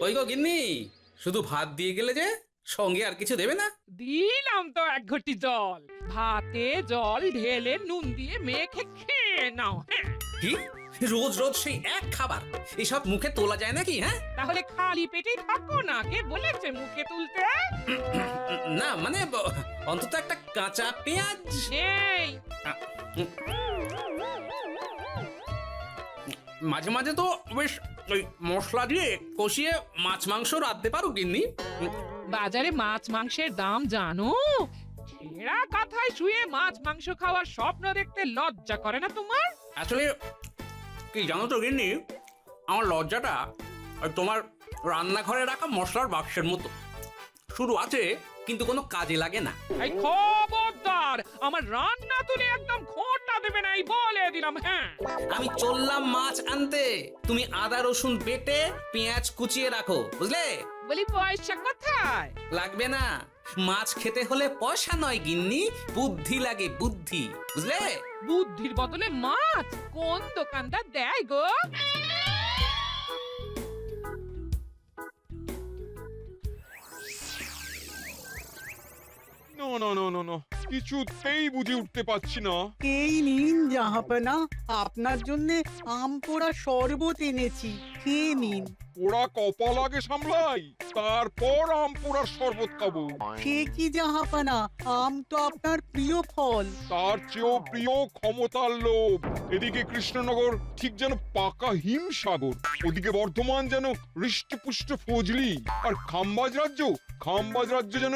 ওই গো গিন্নি, শুধু ভাত দিয়ে গেলে যে, সঙ্গে আর কিছু দেবে না? দিলাম তো এক ঘটি জল। ভাতে জল ঢেলে নুন দিয়ে মেখে খেয়ে নাও। হ্যাঁ, কি রোজ রোজ সেই এক খাবার? এসব মুখে তোলা যায় নাকি? হ্যাঁ, তাহলে খালি পেটেই থাকো না, কে বলেছে মুখে তুলতে? না মানে অন্তত একটা কাঁচা পেঁয়াজ। নেই। মাঝে মাঝে তো বেশ ওই মশলা দিয়ে কষিয়ে মাছ মাংস রাঁধতে পারো গিন্নি। বাজারে মাছ মাংসের দাম জানো? ছেঁড়া কাঁথায় শুয়ে মাছ মাংস খাওয়ার স্বপ্ন দেখতে লজ্জা করে না তোমার? আসলে কি জানো তো গিন্নি, আমার লজ্জাটা ওই তোমার রান্নাঘরে রাখা মশলার বাক্সের মতো, শুধু আছে কিন্তু কোনো কাজে লাগে না। এই খবরদার, আমার রান্না তুলে একদম খোঁটা দেবে না, এই বলে দিলাম। হ্যাঁ, আমি চললাম মাছ আনতে, তুমি আদা রসুন বেটে পেঁয়াজ কুচিয়ে রাখো, বুঝলে? বলি পয়সা কোথায়? লাগবে না, মাছ খেতে হলে পয়সা নয় গিন্নি, বুদ্ধি লাগে, বুদ্ধি, বুঝলে? বুদ্ধির বদলে মাছ কোন দোকানদার দেয় গো? না না না না না, কিছুতেই বুঝে উঠতে পারছি না। এই নিন জাহাপনা, আপনার জন্য আম পোড়া শরবত এনেছি, খেয়ে নিন। ওরা কপাল আগে সামলাই, তারপর আম পোড়ার শরবত খাবো। সে কি জাহাপনা, আম তো আপনার প্রিয় ফল। তার চেয়েও প্রিয় ক্ষমতার লোভ। এদিকে কৃষ্ণনগর ঠিক যেন পাকা হিমসাগর, ওদিকে বর্ধমান যেন হৃষ্টপুষ্ট ফজলি, আর খাম্বাজ রাজ্য যেন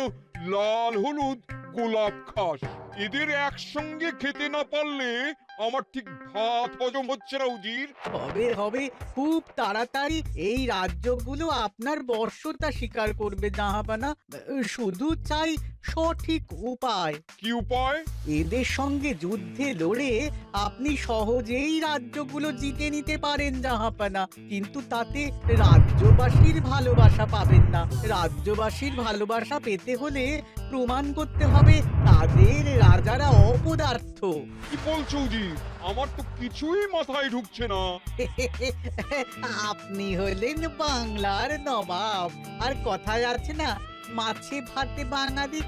লাল হলুদ গোলাপ ঘাস। এদের একসঙ্গে খেতে না পারলে আমার ঠিক ভাত হজম হচ্ছে না উজির। হবে হবে, খুব তাড়াতাড়ি এই রাজ্যগুলো আপনার বর্ষতা স্বীকার করবে জাহাপনা। শুধু চাই সঠিক উপায়। কি উপায়? এদের সঙ্গে যুদ্ধে লড়ে আপনি সহজেই রাজ্যগুলো জিতে নিতে পারেন জাহাপনা, কিন্তু তাতে রাজ্যবাসীর ভালোবাসা পাবেন না। রাজ্যবাসীর ভালোবাসা পেতে হলে প্রমাণ করতে হবে তাদের রাজারা অপদার্থ। কি বলছো উজির? আমার তো কিছুই মাথায় ঢুকছে না। আপনি হলেন বাংলার নবাব, আর কথায় আছে না, মাছে ভাতে বাঙালি।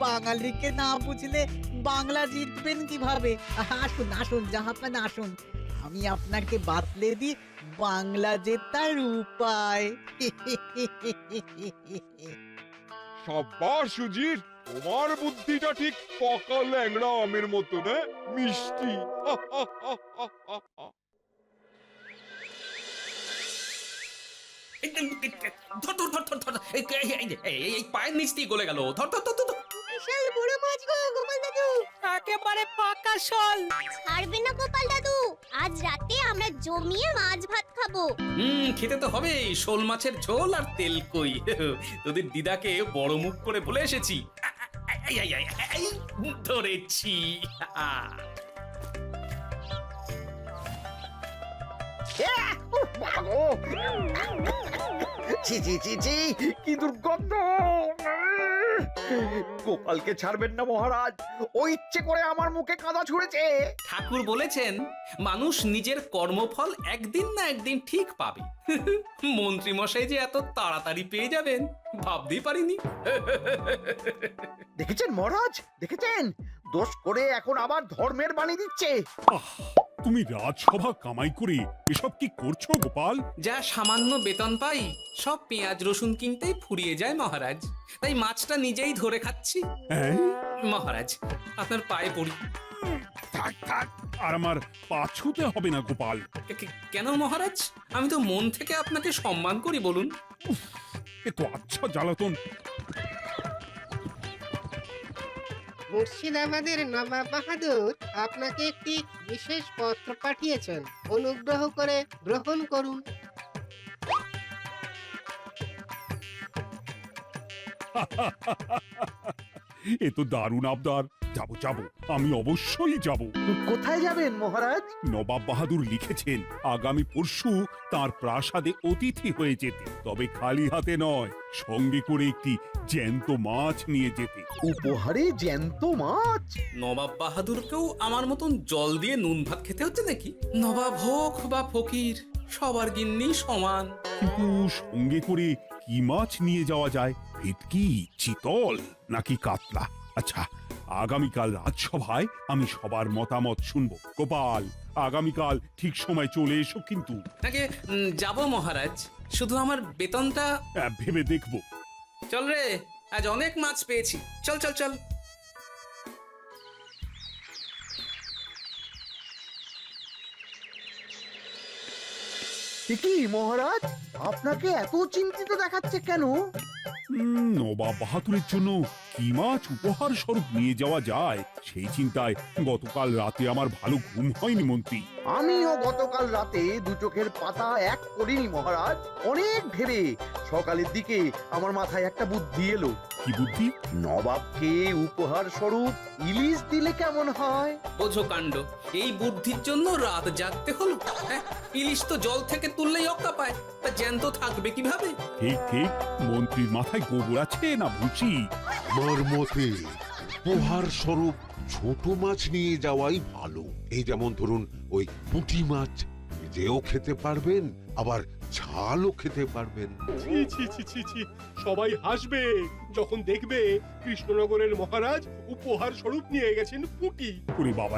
বাঙালিকে না বুঝলে বাংলা জিতবেন কিভাবে? আসুন আসুন জাহাপানা, আসুন, আমি আপনাকে বাতলে দিই বাংলা জেতার উপায়। সাব্বাস উজির, তোমার বুদ্ধিটা ঠিক পাকা ল্যাংড়া আমের মতো না, মিষ্টি। ধর ধর ধর ধর ধর, এই পায়ের নিচ দিয়ে গলে গেল, ধর ধর ধর ধর। বিশাল বড় মাছ গো গোপাল দাদু। একেবারে পাকা শোল। ছাড়বে না গোপাল দাদু, আজ রাতে আমরা জমিয়ে মাছ ভাত খাবো। খেতে তো হবেই, শোল মাছের ঝোল আর তেল কই। তোদের দিদাকে বড় মুখ করে বলে এসেছি, এই, ধরেছি। ছি ছি ছি ছি, কি দুর্গন্ধ! গোপালকে ছাড়বেন না মহারাজ, ও ইচ্ছে করে আমার মুখে কাদা ছুঁড়েছে। ঠাকুর বলেছেন মানুষ নিজের কর্মফল একদিন না একদিন ঠিক পাবে। মন্ত্রী মশাই যে এত তাড়াতাড়ি পেয়ে যাবেন ভাবতেই পারিনি। দেখেছেন মহারাজ, দেখেছেন? দোষ করে এখন আবার ধর্মের বাণী দিচ্ছে। তুমি রাজসভা কামাই করে এসব কি করছো গোপাল? যা সামান্য বেতন পাই সব পেঁয়াজ রসুন কিনতেই ফুরিয়ে যায় মহারাজ, তাই মাছটা নিজেই ধরে খাচ্ছি। হ্যাঁ? মহারাজ আপনার পায়ে পড়ি। থাক থাক, আর আমার পা ছুঁতে হবে না গোপাল। কেন মহারাজ? আমি তো মন থেকে আপনাকে সম্মান করি, বলুন। এ তো আচ্ছা জ্বালাতন। মুর্শিদাবাদের নবাব বাহাদুর আপনাকে একটি বিশেষ পত্র পাঠিয়েছেন, অনুগ্রহ করে গ্রহণ করুন। এ তো দারুণ আবদার। যাবো যাবো, আমি অবশ্যই যাব। কোথায় যাবেন মহারাজ? নবাব বাহাদুর লিখেছেন আগামী পরশু তার প্রাসাদে অতিথি হয়ে যেতে, তবে খালি হাতে নয়, সঙ্গে করে একটি জ্যান্ত মাছ নিয়ে যেতে। উপহারে জ্যান্ত মাছ? নবাব বাহাদুরকেও আমার মতন জল দিয়ে নুন ভাত খেতে হচ্ছে নাকি? নবাব হোক বা ফকির, সবার গিন্নি সমান। কিন্তু সঙ্গে করে কি মাছ নিয়ে যাওয়া যায়? ভেটকি, চিতল নাকি কাতলা? আচ্ছা, আগামীকাল রাজসভায় আমি সবার মতামত শুনবো। গোপাল, আগামীকাল ঠিক সময় চলে এসো কিন্তু। নাকি যাব মহারাজ, শুধু আমার বেতনটা। ভেবে দেখবো। চল রে, আজ অনেক মাছ পেয়েছি, চল চল চল। কি মহারাজ, আপনাকে এত চিন্তিত দেখাচ্ছে কেন? নবাব বাহাদুরের জন্য কি মাছ উপহার স্বরূপ নিয়ে যাওয়া যায় সেই চিন্তায় গতকাল রাতে আমার ভালো ঘুম হয়নি মন্ত্রী। আমিও গতকাল রাতে দু চোখের পাতা এক করিনি মহারাজ। অনেক ভেবে সকালের দিকে আমার মাথায় একটা বুদ্ধি এলো। কি বুদ্ধি? নবাবকে উপহার স্বরূপ ইলিশ দিলে কেমন হয়? বোঝো কাণ্ড, এই বুদ্ধির জন্য রাত জাগতে হলো। হ্যাঁ, ইলিশ তো জল থেকে তুললেই অক্কা পায়, তা জ্যান্ত থাকবে কিভাবে? ঠিক ঠিক, মন্ত্রীর মাথায় গোবর আছে না ভুসি? আমার মতে উপহার স্বরূপ ছোট মাছ নিয়ে যাওয়াই ভালো। এই যেমন ধরুন ওই পুঁটি মাছ, নিজেও খেতে পারবেন আবার ঝালও খেতে পারবেন। ছি ছি ছি ছি ছি, সবাই হাসবে যখন দেখবে কৃষ্ণনগরের মহারাজ উপহার স্বরূপ নিয়ে গেছেন পুঁটি। ওরে বাবা,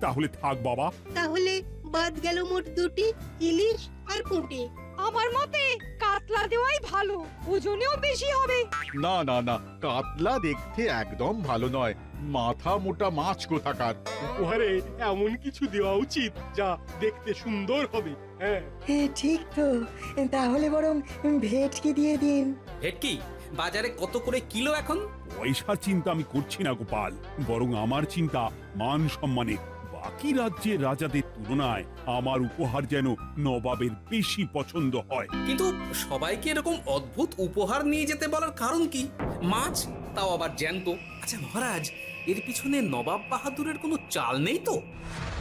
তাহলে থাক বাবা। তাহলে বাদ গেল মোট দুটি, ইলিশ আর পুঁটি। আমার মতে কাতলা দেওয়াই ভালো, ওজনেও বেশি হবে। না না না, কাতলা দেখতে একদম ভালো নয়, মাথা মোটা মাছ কোথাকার। উপহারে এমন কিছু দেওয়া উচিত যা দেখতে সুন্দর হবে। হ্যাঁ ঠিক তো, তাহলে বরং ভেটকি দিয়ে দিন। ভেটকি বাজারে কত করে কিলো এখন? পয়সার চিন্তা আমি করছি না গোপাল, বরং আমার চিন্তা মান সম্মানের। বাকি রাজ্যের রাজাদের তুলনায় আমার উপহার যেন নবাবের বেশি পছন্দ হয়। কিন্তু সবাইকে এরকম অদ্ভুত উপহার নিয়ে যেতে বলার কারণ কি? মাছ, তাও আবার জ্যান্ত। আচ্ছা মহারাজ, এর পিছনে নবাব বাহাদুরের কোনো চাল নেই তো?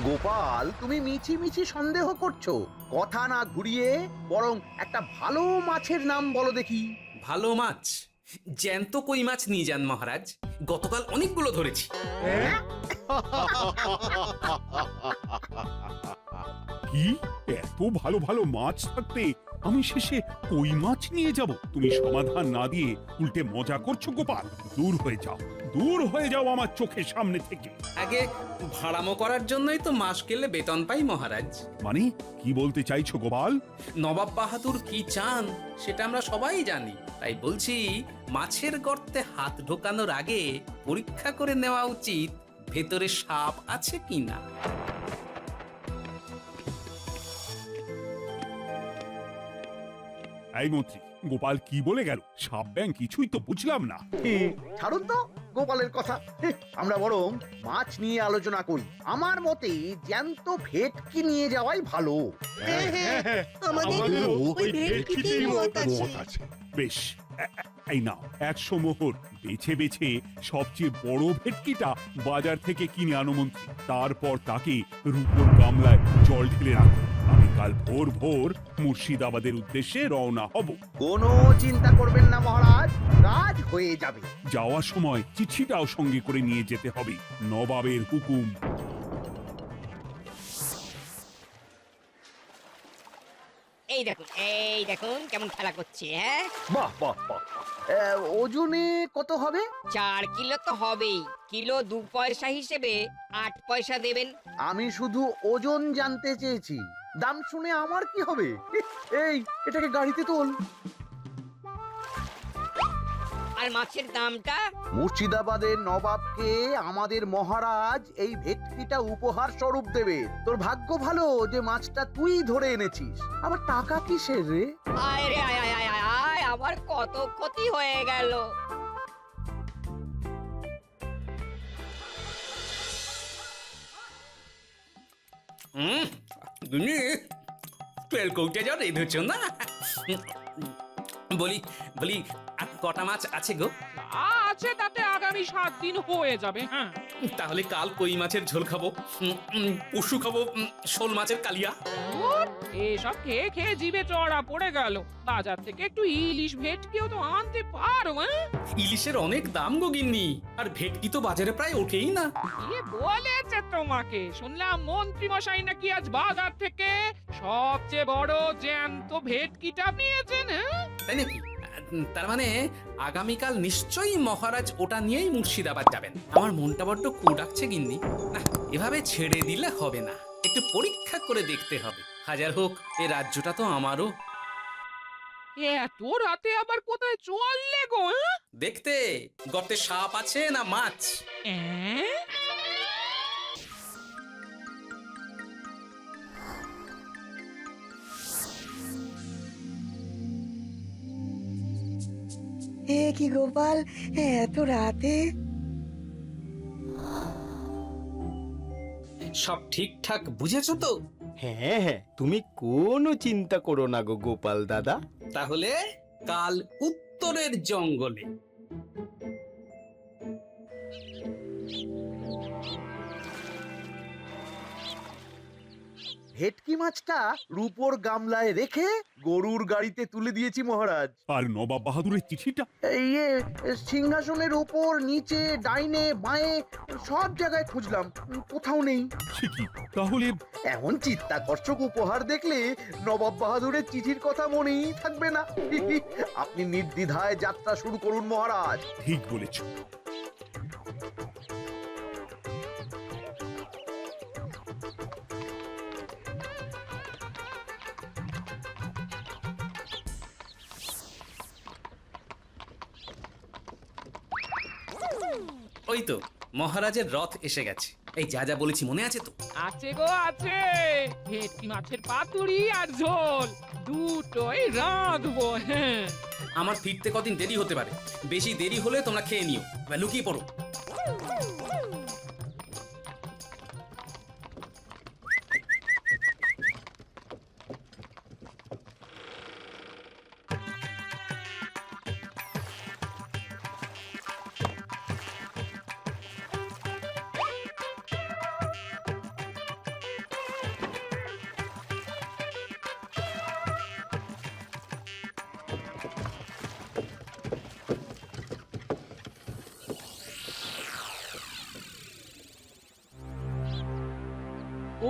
গোপাল, তুমি মিছি মিছি সন্দেহ করছো। কথা না ঘুরিয়ে বরং একটা ভালো মাছের নাম বলো দেখি। ভালো মাছ? জ্যান্ত কই মাছ নিয়ে যান মহারাজ, গতকাল অনেকগুলো ধরেছি। কি, এত ভালো ভালো মাছ থাকতে আমি শেষে কই মাছ নিয়ে যাব? তুমি সমাধান না দিয়ে উল্টে মজা করছো গোপাল। দূর হয়ে যাও, দূর হয়ে যাও আমার চোখের সামনে থেকে। আগে ভাড়ামো করার জন্যই তো মাস গেলে বেতন পাই মহারাজ। মানে কি বলতে চাইছো গোপাল? নবাব বাহাদুর কি চান সেটা আমরা সবাই জানি, তাই বলছি মাছের গর্তে হাত ঢোকানোর আগে পরীক্ষা করে নেওয়া উচিত ভেতরে সাপ আছে কিনা। এই মন্ত্রী, গোপাল কি বলে গেল? সাপ ব্যাং কিছুই তো বুঝলাম না। ছাড়ুন তো গোপালের কথা, আমরা বরং মাছ নিয়ে আলোচনা করি। আমার মতে জ্যান্ত ভেটকি নিয়ে যাওয়াই ভালো। হ্যাঁ হ্যাঁ, আমাদেরও ওই ভেটকিতেই মত আছে। বেশ, এই নাও 100 মোহর। বেছে বেছে সবচেয়ে বড় ভেটকিটা বাজার থেকে কিনে আনো মন্ত্রী। তারপর তাকে রূপোর গামলায় জল ঢেলে রাখো। আমি কাল ভোর ভোর মুর্শিদাবাদের উদ্দেশ্যে রওনা হব। কোনো চিন্তা করবেন না মহারাজ, কাজ হয়ে যাবে। যাওয়ার সময় চিঠিটাও সঙ্গে করে নিয়ে যেতে হবে। নবাবের হুকুম। এই দেখুন কেমন খেলা করছে। হ্যাঁ, বাহ বাহ বাহ। ওজনে কত হবে? 4 কিলো তো হবেই। কিলো 2 পয়সা হিসেবে 8 পয়সা দেবেন। আমি শুধু ওজন জানতে চেয়েছি, দাম শুনে আমার কি হবে? এই, এটাকে গাড়িতে তোল। আর মাছের দামটা? মুর্শিদাবাদের নবাবকে আমাদের মহারাজ এই ভেটকিটা উপহার স্বরূপ দেবে। তোর ভাগ্য ভালো যে মাছটা তুই ধরে এনেছিস। আবার টাকা কিসের রে? আয় রে আয় আয় আয় আয় আয়, আমার কত ক্ষতি হয়ে গেল। তেল কৌটে যা রেঁধেছ না। বলি বলি আর কটা মাছ আছে গো? আছে তাতে আগামী 7 দিন হয়ে যাবে। হ্যাঁ, তাহলে কাল কই মাছের ঝোল খাবো, পরশু খাবো শোল মাছের কালিয়া। এসব খেয়ে খেয়ে জিভে চড়া পড়ে গেল। বাজার থেকে একটু ইলিশ ভেটকিও তো আনতে পারো। ইলিশের অনেক দাম গো গিন্নি, আর ভেটকি তো বাজারে প্রায় ওঠেই না। কে বলেছে তোমাকে? শুনলাম মন্ত্রী মশাই নাকি আজ বাজার থেকে সবচেয়ে বড় জ্যান্ত ভেটকিটা পেয়েছেন, হ্যাঁ? তাই নাকি? তার মানে আগামীকাল নিশ্চয়ই মহারাজ ওটা নিয়েই মুর্শিদাবাদ যাবেন। আমার মনটা বড্ড কু ডাকছে গিন্নি। না, এভাবে ছেড়ে দিলে হবে না, একটু পরীক্ষা করে দেখতে হবে। হাজার হোক এ রাজ্যটা তো আমারও। এত রাতে আবার কোথায় চললে গো, হ্যাঁ? দেখতে গর্তে সাপ আছে না মাছ। অ্যাঁ? এ কি গোপাল, এত রাতে? সব ঠিকঠাক বুঝেছো তো? হ্যাঁ হ্যাঁ, তুমি কোনো চিন্তা করো না গো গোপাল দাদা। তাহলে কাল উত্তরের জঙ্গলে। ভেটকি মাছটা রূপোর গামলায় রেখে গরুর গাড়িতে তুলে দিয়েছি মহারাজ। আর নবাব বাহাদুরের চিঠিটা? ইয়ে, সিংহাসনের ওপর, নিচে, ডাইনে, বাঁয়ে সব জায়গায় খুঁজলাম, কোথাও নেই। সে কি তাহলে? এমন চিত্তাকর্ষক উপহার দেখলে নবাব বাহাদুরের চিঠির কথা মনেই থাকবে না। আপনি নির্দ্বিধায় যাত্রা শুরু করুন মহারাজ। ঠিক বলেছ। ওই তো মহারাজের রথ এসে গেছে। এই যা যা বলেছি মনে আছে তো? আছে গো আছে, ভেটকি মাছের পাতুরি আর ঝোল দুটোই রাঁধবো। হ্যাঁ, আমার ফিরতে কদিন দেরি হতে পারে, বেশি দেরি হলে তোমরা খেয়ে নিও, বা লুকিয়ে পড়ো।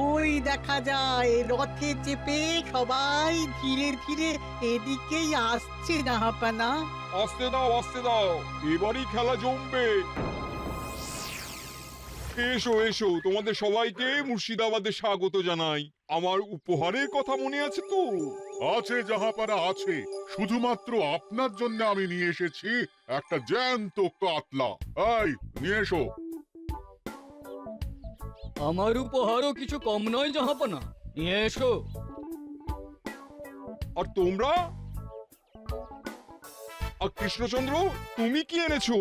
ওই দেখা যায় রথে চেপে সবাই ধীরে ধীরে এদিকেই আসছে জাহাপানা। আসতে দাও, এবারই খেলা জমবে। এসো এসো, তোমাদের সবাইকে মুর্শিদাবাদে স্বাগত জানাই। আমার উপহারের কথা মনে আছে তো? আছে জাহাপানা আছে, শুধুমাত্র আপনার জন্য আমি নিয়ে এসেছি একটা জ্যান্ত কাতলা। এই নিয়ে এসো। আমার উপহারও কিছু কম নয় জাহাপানা, নিয়ে এসো। আর তোমরা? আর কৃষ্ণচন্দ্র, তুমি কি এনেছো?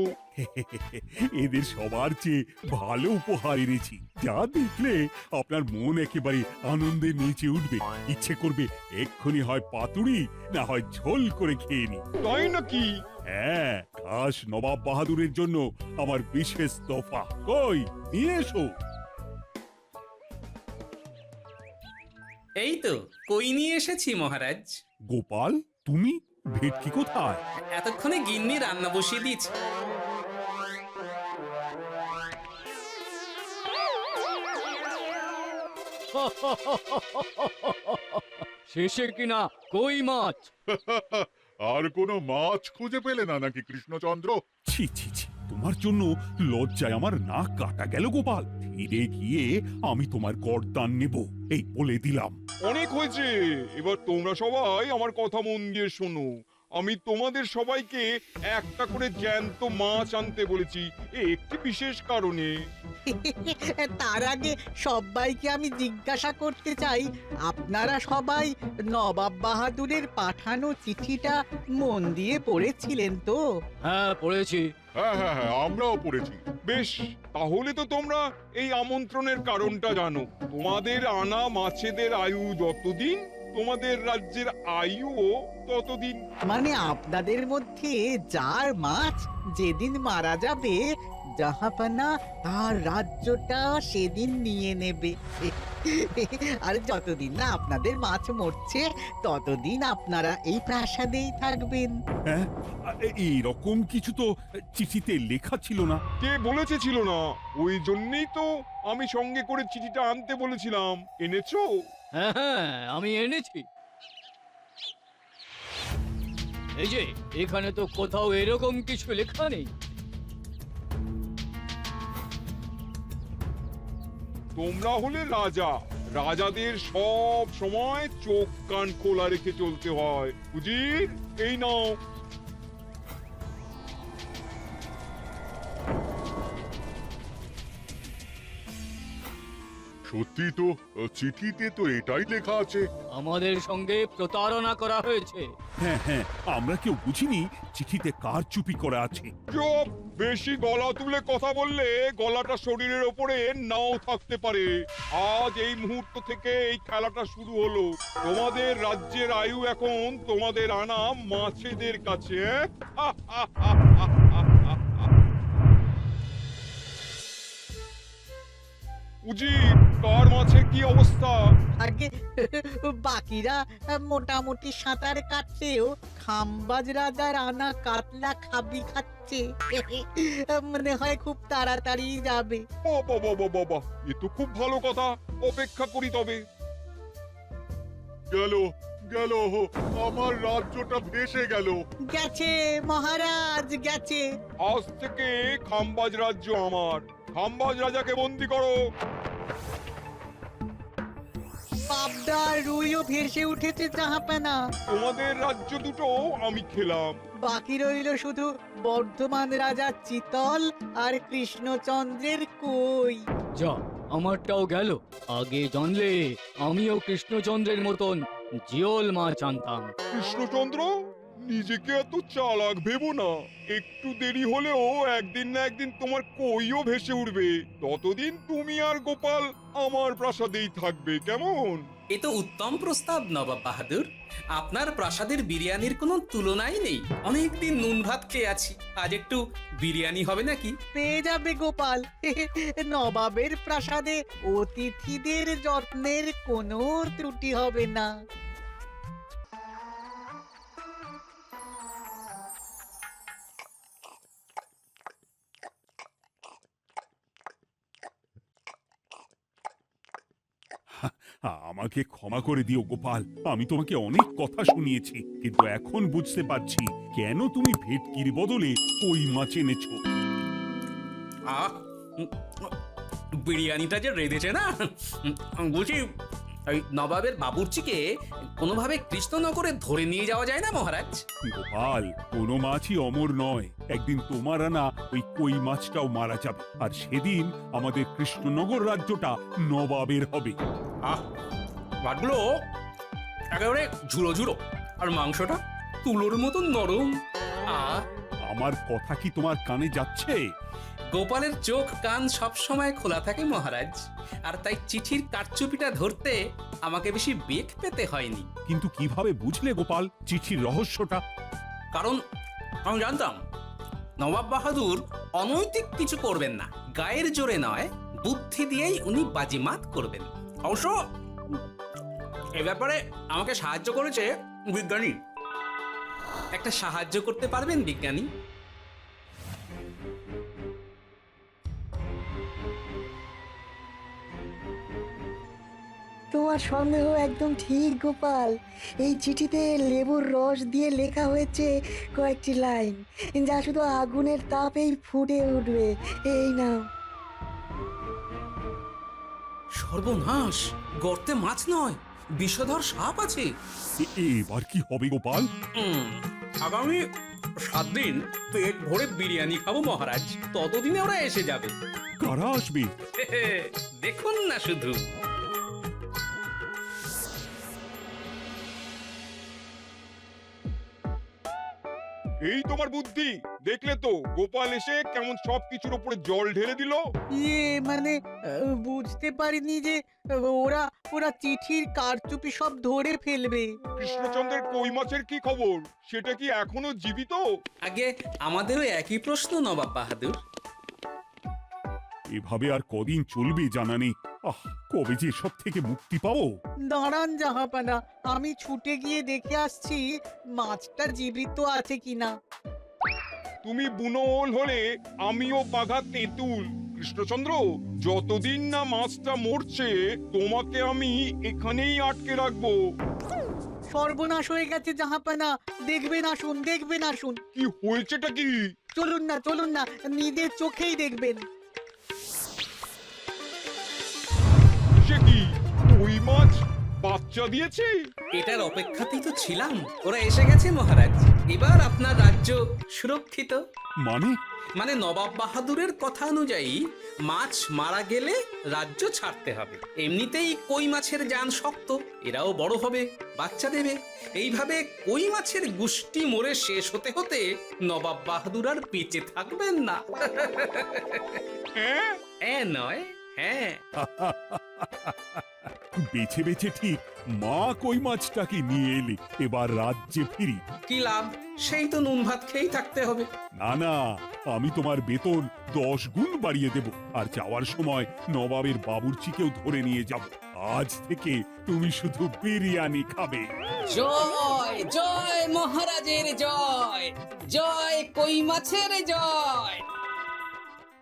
এদের সবার চেয়ে ভালো উপহার এনেছি, যা দেখলে আপনার মন একেবারে আনন্দে নেচে উঠবে। ইচ্ছে করবে এক্ষুনি হয় পাতুরি না হয় ঝোল করে খেয়ে নি। তাই নাকি? হ্যাঁ, খাস নবাব বাহাদুরের জন্য আমার বিশেষ তোফা। কই নিয়ে এসো। এই তো কই নিয়ে এসেছি মহারাজ। গোপাল, তুমি? ভেটকি কোথায়? এতক্ষণে গিন্নি রান্না বসিয়ে দিয়েছে। শেষে কিনা কই মাছ? আর কোনো মাছ খুঁজে পেলে না নাকি কৃষ্ণচন্দ্র? ছি ছি ছি, তোমার জন্য লজ্জায় আমার নাক কাটা গেল গোপাল। ফিরে গিয়ে আমি তোমার গর্দান নেব, এই বলে দিলাম। অনেক হয়েছে, এবার তোমরা সবাই আমার কথা মন দিয়ে শোনো। আমি তোমাদের সবাইকে একটা করে জ্যান্ত মাছ আনতে বলেছি, একটি বিশেষ কারণে। তার আগে সবাইকে আমি জিজ্ঞাসা করতে চাই, আপনারা সবাই নবাব বাহাদুরের পাঠানো চিঠিটা মন দিয়ে পড়েছিলেন তো? হ্যাঁ পড়েছি। হ্যাঁ হ্যাঁ হ্যাঁ, আমরাও পড়েছি। বেশ, তাহলে তো তোমরা এই আমন্ত্রণের কারণটা জানো। তোমাদের আনা মাছেদের আয়ু যতদিন, তোমাদের রাজ্যের আয়ুও ততদিন। মানে আপনাদের মধ্যে যার মাছ যেদিন মারা যাবে, জাহাপানা তার রাজ্যটা সেদিন নিয়ে নেবে। আর যতদিন না আপনাদের মাছ মরছে, ততদিন আপনারা এই প্রাসাদেই থাকবেন। হ্যাঁ, এইরকম কিছু তো চিঠিতে লেখা ছিল না। কে বলেছে ছিল না? ওই জন্যই তো আমি সঙ্গে করে চিঠিটা আনতে বলেছিলাম। এনেছো? হ্যাঁ হ্যাঁ আমি এনেছি। এই যে এখানে তো কোথাও এরকম কিছু লেখা নেই। তোমরা হলে রাজা, রাজাদের সব সময় চোখ কান খোলা রেখে চলতে হয়। উজির, এই নাও। সত্যি তো, চিঠিতে তো এটাই লেখা আছে। আমাদের সঙ্গে প্রতারণা করা হয়েছে। হ্যাঁ হ্যাঁ, আমরা কেউ বুঝিনি চিঠিতে কারচুপি করা আছে। চুপ! বেশি গলা তুলে কথা বললে গলাটা শরীরের ওপরে নাও থাকতে পারে। আজ এই মুহূর্ত থেকে এই খেলাটা শুরু হলো। তোমাদের রাজ্যের আয়ু এখন তোমাদের আনা মাছেদের কাছে। উজির, কার মাছের কি অবস্থা? আগে বাকিরা মোটামুটি সাঁতার কাটলেও খাম্বাজ রাজার আনা কাতলা খাবি খাচ্ছে। মনে হয় খুব তাড়াতাড়ি যাবে। বাবা বাবা বাবা, এ তো খুব ভালো কথা। অপেক্ষা করি তবে। গেল গেল, আমার রাজ্যটা ভেসে গেল। গেছে মহারাজ, গেছে। আজ থেকে খাম্বাজ রাজ্য আমার। খাম্বাজ রাজাকে বন্দি করো। পাবদা রুইও ভেসে উঠেছে জাহাপানা। তোমাদের রাজ্য দুটো আমি খেলাম। বাকি রইল শুধু বর্ধমান রাজা চিতল আর কৃষ্ণচন্দ্রের কই। যা, আমারটাও গেল। আগে জানলে আমিও কৃষ্ণচন্দ্রের মতন জিওল মাছ আনতাম। কৃষ্ণচন্দ্র, নিজেকে এত চালাক ভেবো না। একটু দেরি হলেও একদিন না একদিন তোমার কইও ভেসে উঠবে। ততদিন তুমি আর গোপাল আমার প্রাসাদেই থাকবে, কেমন? এ তো উত্তম প্রস্তাব নবাব বাহাদুর। আপনার প্রাসাদের বিরিয়ানির কোনো তুলনাই নেই। অনেকদিন নুন ভাত খেয়ে আছি, আজ একটু বিরিয়ানি হবে নাকি? পেয়ে যাবে গোপাল। নবাবের প্রাসাদে অতিথিদের যত্নের কোনো ত্রুটি হবে না। আমাকে ক্ষমা করে দিও গোপাল, আমি তোমাকে অনেক কথা শুনিয়েছি, কিন্তু এখন বুঝতে পারছি কেন তুমি ভেটকির বদলে কই মাছ এনেছো। আহ, বিরিয়ানিটা যে রেঁধেছে না, বলছি ওই নবাবের বাবুর্চিকে কোনোভাবে কৃষ্ণনগরে ধরে নিয়ে যাওয়া যায় না মহারাজ? গোপাল, কোনো মাছই অমর নয়। একদিন তোমার আনা ওই কই মাছটাও মারা যাবে, আর সেদিন আমাদের কৃষ্ণনগর রাজ্যটা নবাবের হবে। আহ, মাছগুলো একেবারে ঝুড়ো ঝুড়ো, আর মাংসটা তুলোর মতো নরম। আহ, আমার কথা কি তোমার কানে যাচ্ছে? গোপালের চোখ কান সব সময় খোলা থাকে মহারাজ, আর তাই চিঠির কারচুপিটা ধরতে আমাকে বেশি বেগ পেতে হয়নি। কিন্তু কিভাবে বুঝলে গোপাল চিঠির রহস্যটা? কারণ আমি জানতাম নবাব বাহাদুর অনৈতিক কিছু করবেন না। গায়ের জোরে নয়, বুদ্ধি দিয়েই উনি বাজিমাত করবেন। অবশ্য এ ব্যাপারে আমাকে সাহায্য করেছে বিজ্ঞানী। একটা সাহায্য করতে পারবেন বিজ্ঞানী? তোমার সন্দেহ একদম ঠিক গোপাল। এই চিঠিতে লেবুর রস দিয়ে লেখা হয়েছে কয়েকটি লাইন, যা শুধু আগুনের তাপেই ফুটে উঠবে। এই নাও। সর্বনাশ! গর্তে মাছ নয়, বিষধর সাপ আছে। এবার কি হবে গোপাল? আগামী 7 দিন পেট ভরে বিরিয়ানি খাবো মহারাজ। ততদিনে ওরা এসে যাবে। কারা আসবে? দেখুন না শুধু। এই তোমার বুদ্ধি দেখলে তো, গোপাল এসে কেমন সবকিছুর উপরে জল ঢেলে দিল। মানে বুঝতে পারিনি যে ওরা ওরা চিঠির কারচুপি সব ধরে ফেলবে। কৃষ্ণচন্দ্রের কই মাছের কি খবর? সেটা কি এখনো জীবিত? আগে আমাদেরও একই প্রশ্ন নবাব বাহাদুর। এভাবে আর কদিন চলবে জানা নেই। কবে যে সব থেকে মুক্তি পাবো। দাঁড়ান জাহাপানা, আমি ছুটে গিয়ে দেখে আসছি মাছটা জীবিত আছে কিনা। তুমি বুনোল হলে আমিও বাঘা তেঁতুল। কৃষ্ণচন্দ্র, যতদিন না মাছটা মরছে তোমাকে আমি এখানেই আটকে রাখবো। সর্বনাশ হয়ে গেছে জাহাপানা, দেখবেন আসুন, দেখবেন আসুন। কি হয়েছেটা কি? চলুন না, নিজের চোখেই দেখবেন। সে কি, ওই মাছ বাচ্চা দিয়েছে? এটার অপেক্ষাতেই তো ছিলাম। ওরা এসে গেছে মহারাজ, এবার আপনার রাজ্য সুরক্ষিত। মানে নবাব বাহাদুরের কথা অনুযায়ী মাছ মারা গেলে রাজ্য ছাড়তে হবে। এমনিতেই কই মাছের জান শক্ত, এরাও বড় হবে, বাচ্চা দেবে। এইভাবে কই মাছের গুষ্টি মরে শেষ হতে হতে নবাব বাহাদুর আর বেঁচে থাকবেন না। নয়, হ্যাঁ। বেছে বেছে ঠিক মা কই মাছটাকে নিয়ে এলে, এবার রাজ্যে ফিরি। কি লাভ, সেই তো নুন ভাত খেয়েই থাকতে হবে। না, আমি তোমার বেতন 10 গুণ বাড়িয়ে দেব, আর যাওয়ার সময় নবাবের বাবুর্চিকেও ধরে নিয়ে যাব। আজ থেকে তুমি শুধু বিরিয়ানি খাবে। জয় জয় মহারাজের জয়, জয় কই মাছের জয়।